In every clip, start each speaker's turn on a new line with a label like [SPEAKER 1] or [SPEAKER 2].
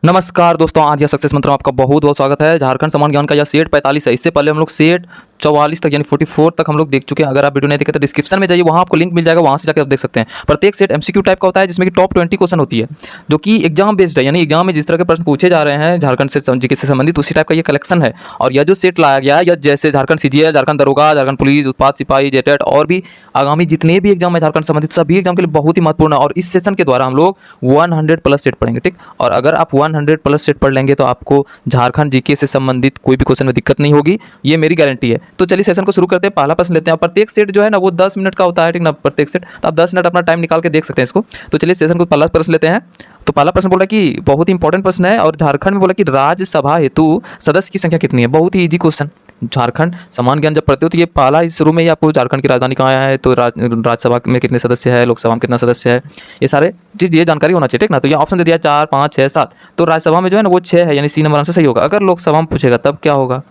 [SPEAKER 1] नमस्कार दोस्तों, आज यह सक्सेस मंत्र में आपका बहुत बहुत स्वागत है। झारखंड समान ज्ञान का यह सेट 45 है। इससे पहले हम लोग सेट 44 तक यानी 44 तक हम लोग देख चुके हैं। अगर आप वीडियो नहीं देखे तो डिस्क्रिप्शन में जाइए, वहाँ आपको लिंक मिल जाएगा, वहाँ से जाकर आप देख सकते हैं। प्रत्येक सेट एमसीक्यू टाइप का होता है, जिसमें कि टॉप 20 क्वेश्चन होती है, जो कि एग्जाम बेस्ड है। यानी एग्जाम में जिस तरह के प्रश्न पूछे जा रहे हैं झारखंड से जीके से संबंधित, उसी टाइप का ये कलेक्शन है। और यह जो सेट लाया गया है, यह जैसे झारखंड सीजीएल, झारखंड दरोगा, झारखंड पुलिस, उत्पाद सिपाही, जेटेट और भी आगामी जितने भी एग्जाम है झारखंड संबंधित, सभी एग्जाम के लिए बहुत ही महत्वपूर्ण है। और इस सेशन के द्वारा हम लोग 100 प्लस सेट पढ़ेंगे, ठीक। और अगर आप 100 प्लस सेट पढ़ लेंगे तो आपको झारखंड जीके से संबंधित कोई भी क्वेश्चन में दिक्कत नहीं होगी, ये मेरी गारंटी है। तो चलिए सेशन को शुरू करते हैं। पहला प्रश्न लेते हैं। प्रत्येक सेट जो है ना वो 10 मिनट का होता है, ठीक ना, प्रत्येक सेट। तो आप 10 मिनट अपना टाइम निकाल के देख सकते हैं इसको। तो चलिए सेशन को पहला प्रश्न लेते हैं। तो पहला प्रश्न बोला कि बहुत ही इंपॉर्टेंट प्रश्न है, और झारखंड में बोला कि राज्यसभा हेतु सदस्य की संख्या कितनी है। बहुत ही ईजी क्वेश्चन। झारखंड समान ज्ञान जब पढ़ते हो तो ये पहला ही शुरू में ही आपको झारखंड की राजधानी कहाँ है, तो राज्यसभा में कितने सदस्य है, लोकसभा में कितना सदस्य है, ये सारे चीज़ ये जानकारी होना चाहिए, ठीक ना। तो ये ऑप्शन दे दिया 4, 5, 6, 7। तो राज्यसभा में जो है ना वो 6 है, यानी सी नंबर आंसर सही होगा। अगर लोकसभा में पूछेगा तब क्या होगा,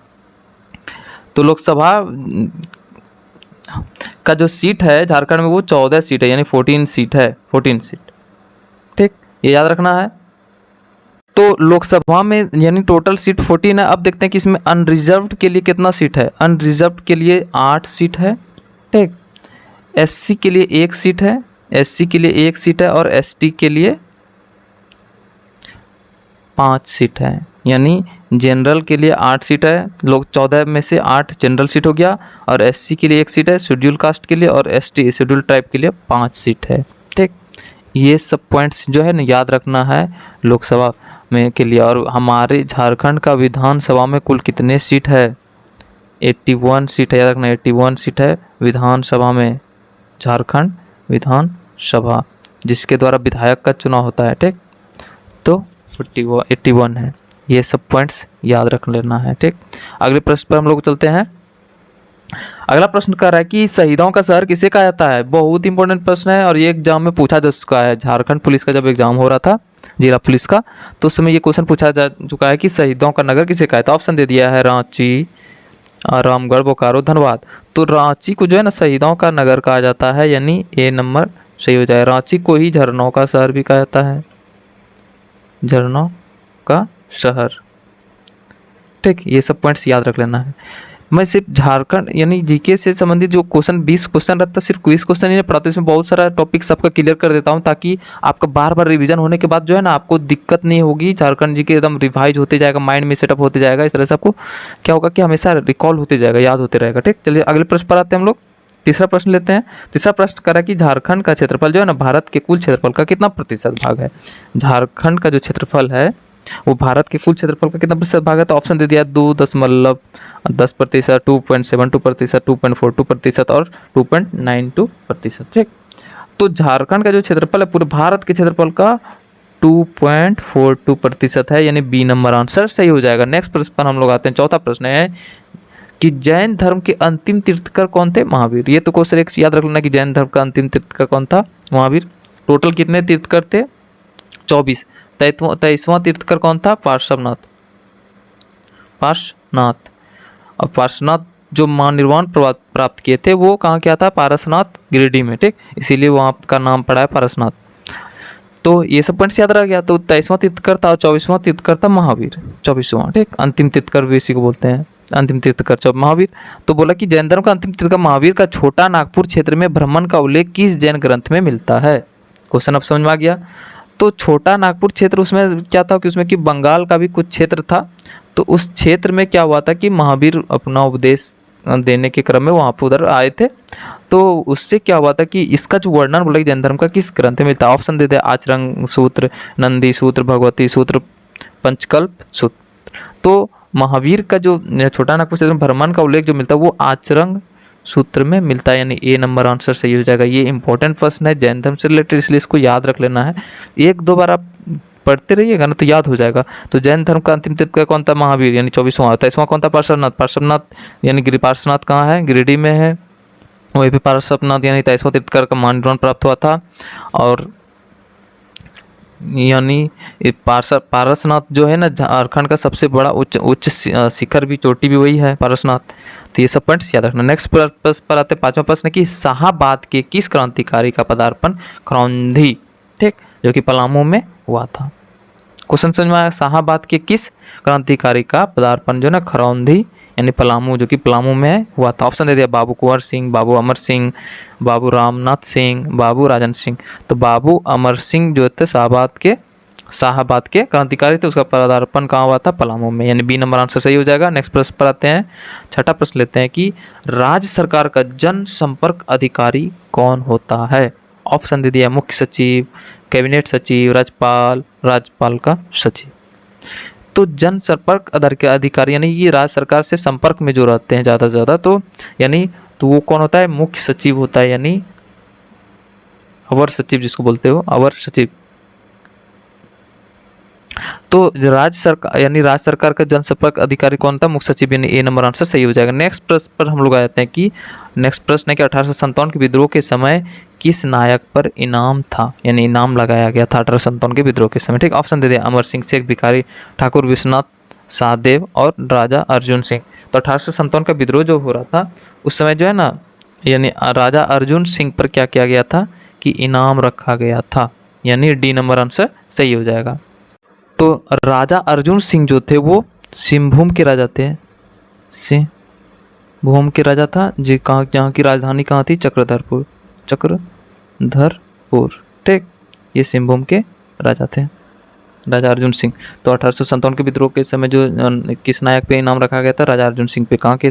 [SPEAKER 1] तो लोकसभा का जो सीट है झारखंड में वो 14 सीट है, यानी 14 सीट है, 14 सीट, ठीक, ये याद रखना है। तो लोकसभा में यानी टोटल सीट 14 है। अब देखते हैं कि इसमें अनरिजर्व्ड के लिए कितना सीट है। अनरिजर्व्ड के लिए 8 सीट है, ठीक। एससी के लिए 1 सीट है, एससी के लिए 1 सीट है, और एसटी के लिए 5 सीट है। यानी जनरल के लिए 8 सीट है, लोग 14 में से 8 जनरल सीट हो गया, और एससी के लिए 1 सीट है शेड्यूल कास्ट के लिए, और एसटी शेड्यूल ट्राइब के लिए 5 सीट है, ठीक। ये सब पॉइंट्स जो है ना याद रखना है लोकसभा में के लिए। और हमारे झारखंड का विधानसभा में कुल कितने सीट है, 81 सीट है, याद रखना 81 सीट है विधानसभा में, झारखंड विधानसभा, जिसके द्वारा विधायक का चुनाव होता है, ठीक। तो 81 है। ये सब पॉइंट्स याद रख लेना है, ठीक। अगले प्रश्न पर हम लोग चलते हैं। अगला प्रश्न कर रहा है कि शहीदों का शहर किसे कहा जाता है। बहुत इंपॉर्टेंट प्रश्न है, और ये एग्जाम में पूछा जा चुका है। झारखंड पुलिस का जब एग्जाम हो रहा था, जिला पुलिस का, तो उस समय ये क्वेश्चन पूछा जा चुका है कि शहीदों का नगर किसे कहा है। तो ऑप्शन दे दिया है रांची, रामगढ़, बोकारो, धनबाद। तो रांची को जो है ना शहीदों का नगर कहा जाता है, यानी ए नंबर सही हो जाए। रांची को ही झरनों का शहर भी कहा जाता है, झरनों का शहर, ठीक। ये सब पॉइंट्स याद रख लेना है। मैं सिर्फ झारखंड यानी जीके से संबंधित जो क्वेश्चन 20 क्वेश्चन रहता है, सिर्फ क्विज क्वेश्चन ही नहीं पढ़ाता, इसमें बहुत सारा टॉपिक सबका क्लियर कर देता हूँ, ताकि आपका बार बार रिवीजन होने के बाद जो है ना आपको दिक्कत नहीं होगी। झारखंड जीके एकदम रिवाइज होते जाएगा, माइंड में सेटअप होते जाएगा। इस तरह से आपको क्या होगा कि हमेशा रिकॉल होते जाएगा, याद होते रहेगा, ठीक। चलिए अगले प्रश्न पर आते हैं हम लोग। तीसरा प्रश्न लेते हैं। तीसरा प्रश्न करा कि झारखंड का क्षेत्रफल जो है ना भारत के कुल क्षेत्रफल का कितना प्रतिशत भाग है। झारखंड का जो क्षेत्रफल है वो भारत के कुल क्षेत्रफल का कितना प्रतिशत भाग है। तो ऑप्शन दे दिया 2.10%, 2.72%, 2.42% और 2.92%, ठीक। तो झारखंड का जो क्षेत्रफल है पूरे भारत के क्षेत्रफल का 2.42% है, यानी बी नंबर आंसर सही हो जाएगा। नेक्स्ट प्रश्न पर हम लोग आते हैं। चौथा प्रश्न है कि जैन धर्म के अंतिम तीर्थकर कौन थे। महावीर। ये तो क्वेश्चन एक याद रख लेना कि जैन धर्म का अंतिम तीर्थकर कौन था, महावीर। टोटल कितने तीर्थकर थे, 24। 23वां तीर्थकर कौन था, पार्श्वनाथ। पार्श्वनाथ। और पार्श्वनाथ जो महानिर्वाण प्राप्त किए थे वो कहाँ क्या था, पारसनाथ गिरिडीह में, ठीक। इसीलिए वहाँ का नाम पड़ा है पारसनाथ। तो ये सब पॉइंट्स याद रह गया। तो 23वां तीर्थकर था और 24वां तीर्थकर था महावीर, 24वां, ठीक। अंतिम तीर्थकर भी इसी को बोलते हैं, अंतिम तीर्थकर महावीर। तो बोला कि जैन धर्म का अंतिम तीर्थकर महावीर का छोटा नागपुर क्षेत्र में भ्रमण का उल्लेख किस जैन ग्रंथ में मिलता है। क्वेश्चन अब समझ में आ गया। तो छोटा नागपुर क्षेत्र उसमें क्या था कि उसमें कि बंगाल का भी कुछ क्षेत्र था। तो उस क्षेत्र में क्या हुआ था कि महावीर अपना उपदेश देने के क्रम में वहाँ पर उधर आए थे। तो उससे क्या हुआ था कि इसका जो वर्णन बोला कि जैन धर्म का किस ग्रंथ में मिलता है। ऑप्शन दे दिया आचरंग सूत्र, नंदी सूत्र, भगवती सूत्र, पंचकल्प सूत्र। तो महावीर का जो छोटा नागपुर क्षेत्र में भ्रमण का उल्लेख जो मिलता है वो आचरंग सूत्र में मिलता है, यानी ए नंबर आंसर सही हो जाएगा। ये इंपॉर्टेंट प्रश्न है जैन धर्म से रिलेटेड, इसलिए इसको याद रख लेना है। एक दो बार आप पढ़ते रहिएगा ना तो याद हो जाएगा। तो जैन धर्म का अंतिम तीर्थकर कौन था, महावीर, यानी 24वां। 23वां कौन था, पार्श्वनाथ। पार्श्वनाथ यानी पार्श्वनाथ कहाँ है, गिरिडीह में है। वहीं पे पार्श्वनाथ यानी 23वां तीर्थकर का महानिर्वाण प्राप्त हुआ था। और यानी पारसनाथ जो है ना झारखंड का सबसे बड़ा उच्च शिखर भी, चोटी भी वही है, पारसनाथ। तो ये सब पॉइंट्स याद रखना। नेक्स्ट प्रश्न पर आते हैं। 5वां प्रश्न कि शाहाबाद के किस क्रांतिकारी का पदार्पण खरौंधी, ठीक, जो कि पलामू में हुआ था। क्वेश्चन समझ में आया। शाहाबाद के किस क्रांतिकारी का पदार्पण जो है ना खरौंधी यानी पलामू, जो कि पलामू में हुआ था? ऑप्शन दे दिया, बाबू कुंवर सिंह, बाबू अमर सिंह, बाबू रामनाथ सिंह, बाबू राजन सिंह। तो बाबू अमर सिंह जो थे शाहाबाद के क्रांतिकारी थे, उसका पदार्पण कहाँ हुआ था? पलामू में, यानी बी नंबर आंसर सही हो जाएगा। नेक्स्ट प्रश्न पर आते हैं। छठा प्रश्न लेते हैं कि राज्य सरकार का जन संपर्क अधिकारी कौन होता है? ऑप्शन दे दिया, मुख्य सचिव, कैबिनेट सचिव, राज्यपाल का सचिव। तो जन संपर्क अधिकारी यानी ये राज्य सरकार से संपर्क में जो रहते हैं ज़्यादा से ज़्यादा, तो वो कौन होता है? मुख्य सचिव होता है, यानी अवर सचिव जिसको बोलते हो, अवर सचिव। तो राज्य सरकार का जनसंपर्क अधिकारी कौन था? मुख्य सचिव, यानी ए नंबर आंसर सही हो जाएगा। नेक्स्ट प्रश्न पर हम लोग आ जाते हैं कि नेक्स्ट प्रश्न है कि 1857 के विद्रोह के समय किस नायक पर इनाम था, यानी इनाम लगाया गया था 1857 के विद्रोह के समय? ठीक, ऑप्शन दे दिया, अमर सिंह, शेख भिखारी, ठाकुर विश्वनाथ सहदेव और राजा अर्जुन सिंह। तो 1857 का विद्रोह जो हो रहा था उस समय जो है ना, यानी राजा अर्जुन सिंह पर क्या किया गया था कि इनाम रखा गया था, यानी डी नंबर आंसर सही हो जाएगा। तो राजा अर्जुन सिंह जो थे वो सिंहभूम के राजा थे, सिंहभूम के राजा था जी, जहाँ की राजधानी कहाँ थी? चक्रधरपुर। ठीक, ये सिंहभूम के राजा थे, राजा अर्जुन सिंह। तो 1857 के विद्रोह के समय जो किस नायक पे इनाम रखा गया था? राजा अर्जुन सिंह पे। कहाँ के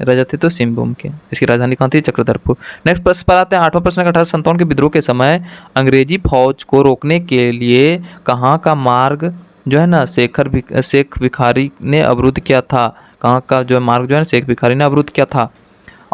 [SPEAKER 1] राजा थे? तो सिंहभूम के। इसकी राजधानी कहाँ थी? चक्रधरपुर। नेक्स्ट प्रश्न पर आते हैं। आठवां प्रश्न है 1857 के विद्रोह के समय अंग्रेजी फौज को रोकने के लिए कहाँ का मार्ग जो है ना शेख भिखारी ने अवरुद्ध किया था? कहाँ का जो है मार्ग जो है ना शेख भिखारी ने अवरुद्ध किया था?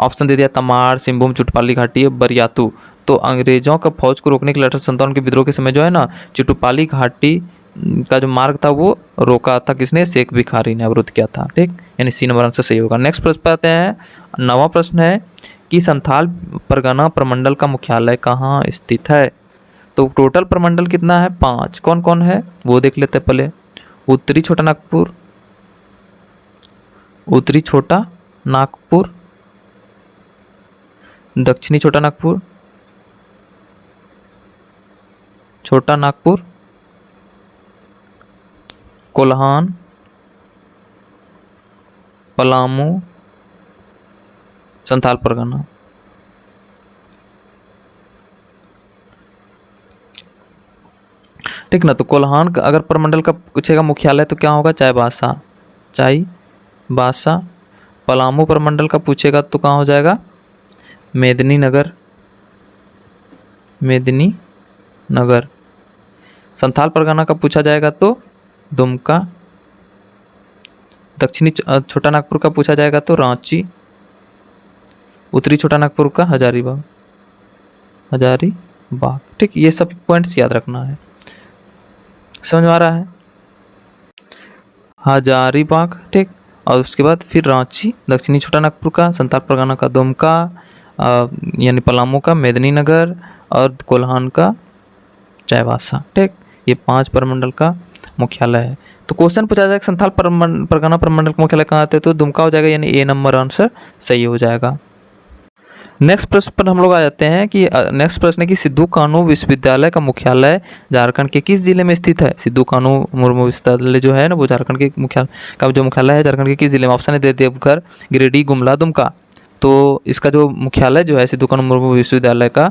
[SPEAKER 1] ऑप्शन दे दिया, तमाड़, सिंहभूम, चुटपाली घाटी, बरियातू। तो अंग्रेजों का फौज को रोकने के लिए 1857 के विद्रोह के समय जो है ना चुटपाली घाटी का जो मार्ग था वो रोका था किसने? शेख भिखारी ने अवरुद्ध किया था। ठीक, यानी सी नंबर आंसर सही होगा। नेक्स्ट प्रश्न पर आते हैं। नवा प्रश्न है कि संथाल परगना प्रमंडल का मुख्यालय कहाँ स्थित है? तो टोटल प्रमंडल कितना है? 5। कौन कौन है वो देख लेते हैं पहले। उत्तरी छोटा नागपुर, दक्षिणी छोटा नागपुर, कोल्हान, पलामू, संथाल परगना। ठीक ना, तो कोल्हान का अगर प्रमंडल का पूछेगा मुख्यालय तो क्या होगा? चाईबासा। पलामू प्रमंडल का पूछेगा तो कहाँ हो जाएगा? मेदिनीनगर। संथाल परगना का पूछा जाएगा तो दुमका। दक्षिणी छोटा नागपुर का पूछा जाएगा तो रांची। उत्तरी छोटा नागपुर का हजारीबाग। ठीक, ये सब पॉइंट्स याद रखना है। समझ में आ रहा है? हजारीबाग। ठीक, और उसके बाद फिर रांची दक्षिणी छोटा नागपुर का, संथाल परगना का दुमका, यानी पलामू का मेदिनीनगर और कोल्हान का चाईबासा। ठीक, ये 5 प्रमंडल का मुख्यालय है। तो क्वेश्चन पूछा जाएगा संथाल परगना प्रमंडल का मुख्यालय कहाँ आते? तो दुमका हो जाएगा, यानी ए नंबर आंसर सही हो जाएगा। नेक्स्ट प्रश्न पर हम लोग आ जाते हैं कि नेक्स्ट प्रश्न है कि सिद्धू कानू विश्वविद्यालय का मुख्यालय झारखंड के किस जिले में स्थित है? सिद्धू कानू मुर्मू विश्वविद्यालय जो है ना वो झारखंड के मुख्यालय है झारखंड के किस जिले में? ऑप्शन है दे देवघर, गिरिडीह, गुमला, दुमका। तो इसका जो मुख्यालय जो है सिद्धू कानू मुर्मू विश्वविद्यालय का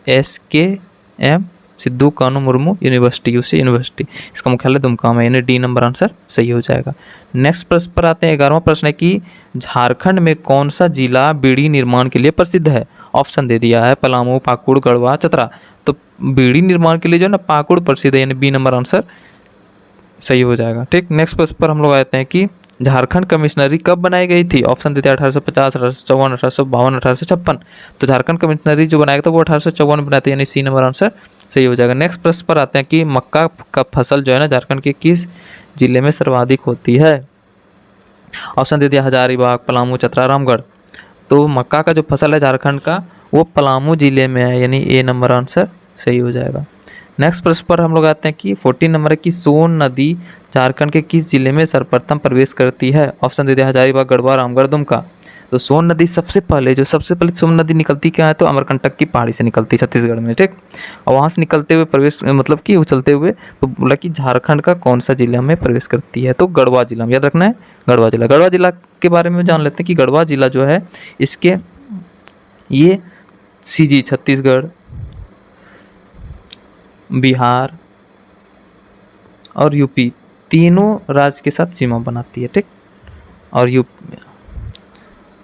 [SPEAKER 1] SKM सिद्धू कानू मुर्मू यूनिवर्सिटी, इसका मुख्यालय दुमका में, यानी डी नंबर आंसर सही हो जाएगा। नेक्स्ट प्रश्न पर आते हैं। 11वां प्रश्न है कि झारखंड में कौन सा जिला बीड़ी निर्माण के लिए प्रसिद्ध है? ऑप्शन दे दिया है, पलामू, पाकुड़, गढ़वा, चतरा। तो बीड़ी निर्माण के लिए जो है ना पाकुड़ प्रसिद्ध है, यानी बी नंबर आंसर सही हो जाएगा। ठीक, नेक्स्ट प्रश्न पर हम लोग आते हैं कि झारखंड कमिश्नरी कब बनाई गई थी? ऑप्शन देते हैं 1850, 1854, 1852, 1856। तो झारखंड कमिश्नरी जो बनाया था वो 1854 में बनाते हैं, यानी सी नंबर आंसर सही हो जाएगा। नेक्स्ट प्रश्न पर आते हैं कि मक्का का फसल जो है ना झारखंड के किस जिले में सर्वाधिक होती है? ऑप्शन दे दिया, हजारीबाग, पलामू, चतरा, रामगढ़। तो मक्का का जो फसल है झारखंड का वो पलामू जिले में है, यानी ए नंबर आंसर सही हो जाएगा। नेक्स्ट प्रश्न पर हम लोग आते हैं कि 14 नंबर है कि सोन नदी झारखंड के किस जिले में सर्वप्रथम प्रवेश करती है। ऑप्शन दे दिया हजारीबाग, गढ़वा, रामगढ़, दुमका। तो सोन नदी सबसे पहले सोन नदी निकलती क्या है, तो अमरकंटक की पहाड़ी से निकलती है छत्तीसगढ़ में, ठीक। और वहाँ से निकलते हुए प्रवेश मतलब कि चलते हुए तो बोला कि झारखंड का कौन सा जिला में प्रवेश करती है, तो गढ़वा जिला में, याद रखना है गढ़वा जिला। गढ़वा जिला के बारे में जान लेते हैं कि गढ़वा जिला जो है इसके ये सीजी छत्तीसगढ़, बिहार और यूपी तीनों राज्य के साथ सीमा बनाती है, ठीक।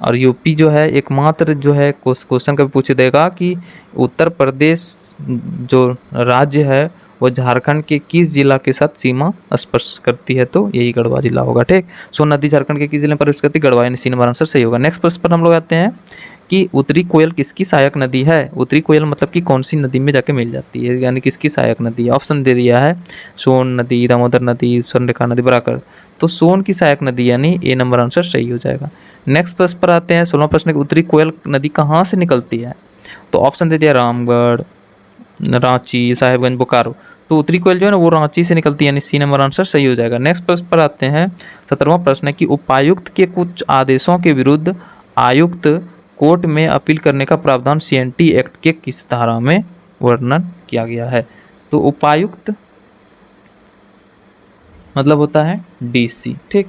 [SPEAKER 1] और यूपी जो है एकमात्र जो है क्वेश्चन कभी पूछ देगा कि उत्तर प्रदेश जो राज्य है वो झारखंड के किस जिला के साथ सीमा स्पर्श करती है, तो यही गढ़वा जिला होगा, ठीक। सोन नदी झारखंड के किस जिले में प्रवेश करती है, गढ़वा, यानी सी नंबर आंसर सही होगा। नेक्स्ट प्रश्न पर हम लोग आते हैं कि उत्तरी कोयल किसकी सहायक नदी है। उत्तरी कोयल मतलब कि कौन सी नदी में जाके मिल जाती है, यानी किसकी सहायक नदी है। ऑप्शन दे दिया है सोन नदी, दामोदर नदी, स्वर्णरेखा नदी, बराकर। तो सोन की सहायक नदी यानी ए नंबर आंसर सही हो जाएगा। नेक्स्ट प्रश्न पर आते हैं 16वां प्रश्न, उत्तरी कोयल नदी कहाँ से निकलती है। तो ऑप्शन दे दिया रामगढ़, रांची, साहेबगंज, बोकारो। तो उत्तरी कोयल जो है ना वो रांची से निकलती है, यानी सी नंबर आंसर सही हो जाएगा। नेक्स्ट प्रश्न पर आते हैं 17वां प्रश्न है कि उपायुक्त के कुछ आदेशों के विरुद्ध आयुक्त कोर्ट में अपील करने का प्रावधान सीएनटी एक्ट के किस धारा में वर्णन किया गया है। तो उपायुक्त मतलब होता है डीसी, ठीक।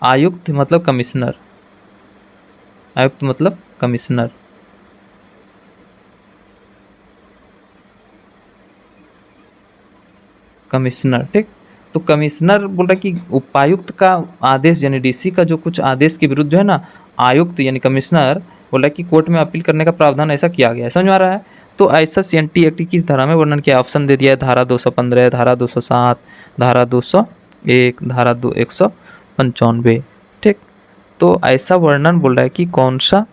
[SPEAKER 1] आयुक्त मतलब कमिश्नर, आयुक्त मतलब कमिश्नर। कमिश्नर, ठीक। तो कमिश्नर बोल रहा है कि उपायुक्त का आदेश यानी डीसी का जो कुछ आदेश के विरुद्ध जो है ना आयुक्त यानी कमिश्नर बोला कि कोर्ट में अपील करने का प्रावधान ऐसा किया गया है, समझ में आ रहा है। तो ऐसा सीएनटी एक्ट की किस धारा में वर्णन किया। ऑप्शन दे दिया है धारा 215, धारा 207, धारा 201, धारा 195, ठीक। तो ऐसा वर्णन बोल रहा है कि कौन सा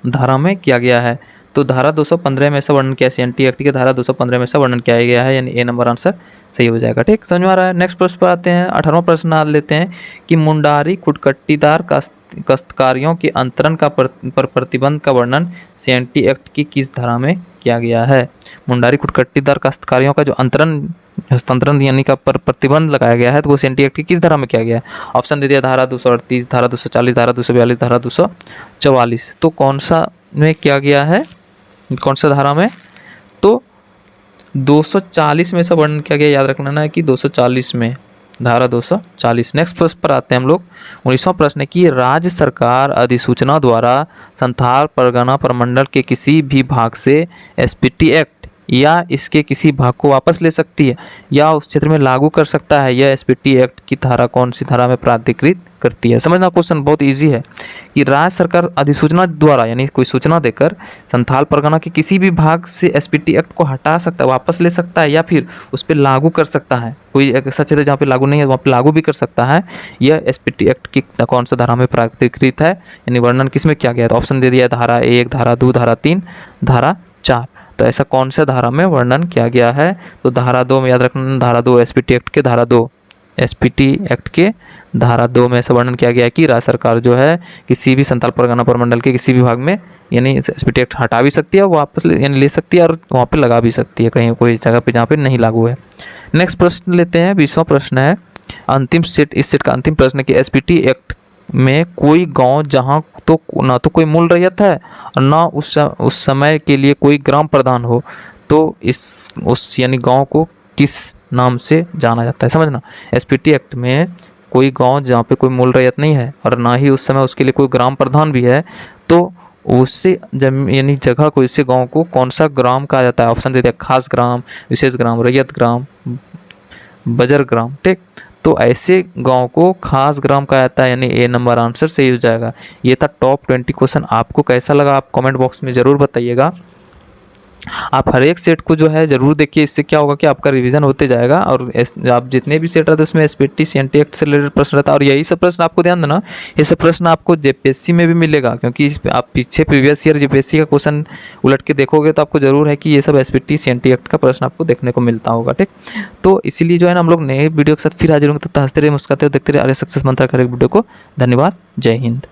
[SPEAKER 1] धारा में किया गया है। तो धारा 215 में ऐसा वर्णन किया, सीएनटी एक्ट के धारा 215 में ऐसा वर्णन किया गया है, यानी ए नंबर आंसर सही हो जाएगा, ठीक। समझ में आ रहा है। नेक्स्ट प्रश्न पर आते हैं 18वां प्रश्न आ लेते हैं कि मुंडारी खुटकट्टीदार काश्तकारियों के अंतरण का पर प्रतिबंध का वर्णन सीएनटी एक्ट की किस धारा में किया गया है। मुंडारी खुटकट्टीदार काश्तकारियों का जो अंतरण हस्तांतरण यानी का पर प्रतिबंध लगाया गया है तो वो सीएनटी एक्ट की किस धारा में किया गया है। ऑप्शन दे दिया धारा 238, धारा 240, धारा 242, धारा 244। तो कौन सा में किया गया है, कौन सा धारा में, तो 240 में ऐसा वर्णन किया गया, याद रखना है कि 240 में, धारा 240। नेक्स्ट प्रश्न पर आते हैं हम लोग 19वां प्रश्न है कि राज्य सरकार अधिसूचना द्वारा संथाल परगना प्रमंडल के किसी भी भाग से एसपीटी एक्ट या इसके किसी भाग को वापस ले सकती है या उस क्षेत्र में लागू कर सकता है। यह एसपीटी एक्ट की धारा कौन सी धारा में प्राधिकृत करती है। समझना क्वेश्चन बहुत इजी है कि राज्य सरकार अधिसूचना द्वारा यानी कोई सूचना देकर संथाल परगना के किसी भी भाग से एसपीटी एक्ट को हटा सकता है, वापस ले सकता है या फिर उस पर लागू कर सकता है। कोई ऐसा क्षेत्र जहाँ पे लागू नहीं है वहाँ पे लागू भी कर सकता है। यह एसपीटी एक्ट की कौन सा धारा में प्राधिकृत है, यानी वर्णन किस में किया गया है। तो ऑप्शन दे दिया धारा 1, धारा 2, धारा 3, धारा 4। तो ऐसा कौन सा धारा में वर्णन किया गया है। तो धारा 2 में, याद रखना धारा 2 एसपीटी एक्ट के धारा 2, एसपीटी एक्ट के धारा 2 में ऐसा वर्णन किया गया है कि राज्य सरकार जो है किसी भी संथाल परगना प्रमंडल के किसी भी भाग में यानी एसपीटी एक्ट हटा भी सकती है, वापस यानी ले सकती है और वहाँ पे लगा भी सकती है कहीं कोई जगह पे जहाँ पे नहीं लागू है। नेक्स्ट प्रश्न लेते हैं 20वां प्रश्न है अंतिम सेट, इस सेट का अंतिम प्रश्न है कि एसपीटी एक्ट में कोई गांव जहां तो ना तो कोई मूल रैयत है और ना उस समय के लिए कोई ग्राम प्रधान हो, तो उस यानी गांव को किस नाम से जाना जाता है। समझना, एसपीटी एक्ट में कोई गांव जहाँ पे कोई मूल रैयत नहीं है और ना ही उस समय उसके लिए कोई ग्राम प्रधान भी है, तो उससे यानी जगह को, इससे गांव को कौन सा ग्राम कहा जाता है। ऑप्शन दे दिया खास ग्राम, विशेष ग्राम, रैयत ग्राम, बजर ग्राम, ठीक। तो ऐसे गांव को खास ग्राम कहा जाता है, यानी ए नंबर आंसर सही हो जाएगा। ये था टॉप 20 क्वेश्चन। आपको कैसा लगा आप कमेंट बॉक्स में ज़रूर बताइएगा। आप हर एक सेट को जो है ज़रूर देखिए, इससे क्या होगा कि आपका रिवीजन होते जाएगा और आप जितने भी सेट रहते हैं उसमें एसपीटी सीएनटी एक्ट से रिलेटेड प्रश्न रहता है। और यही सब प्रश्न आपको ध्यान देना, ये सब प्रश्न आपको जेपीएससी में भी मिलेगा, क्योंकि आप पीछे प्रीवियस ईयर जेपीएससी का क्वेश्चन उलट के देखोगे तो आपको ज़रूर है कि ये सब एसपीटी सीएनटी एक्ट का प्रश्न आपको देखने को मिलता होगा, ठीक। तो इसीलिए जो है ना हम लोग नए वीडियो के साथ फिर हाजिर होंगे। तो हंसते रहे, मुस्कुराते रहे, देखते रहे अरे सक्सेस मंत्र का वीडियो को। धन्यवाद, जय हिंद।